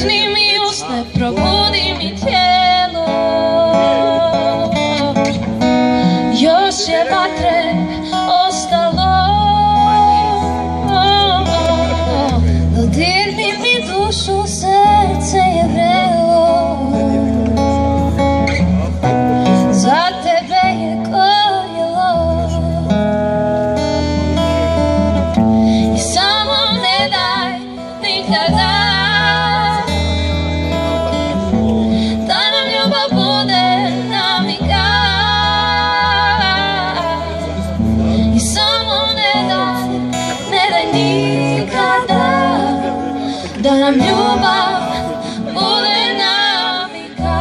Udahni mi usne, probudi mi tijelo. Još je vatre ostalo, dodirni mi dušu, srce je vrelo. Za tebe je gorjelo i samo ne daj nikada da nam ljubav bude navika. I samo ne daj nikada da nam ljubav bude navika.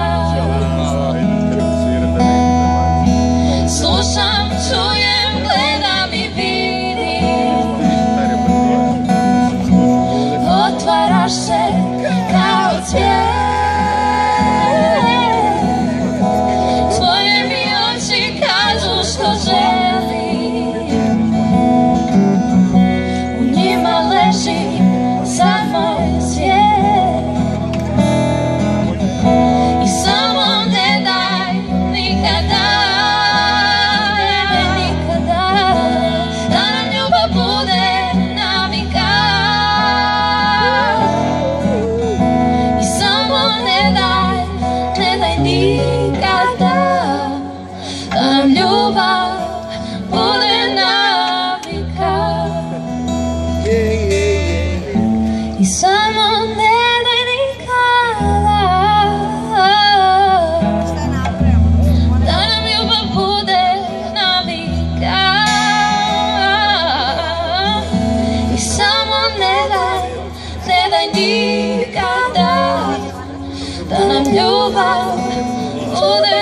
Slušam, čujem, gledam i vidim, otvaraš se kao cvijet. Tvoje mi oči kažu što želim, u njima leži sad moj svijet. I samo ne daj nikada da nam ljubav bude navika. I samo ne daj nikada da nam ljubav bude navika. I samo ne daj nikada da nam ljubav bude navika. I samo ne daj nikada da nam ljubav bude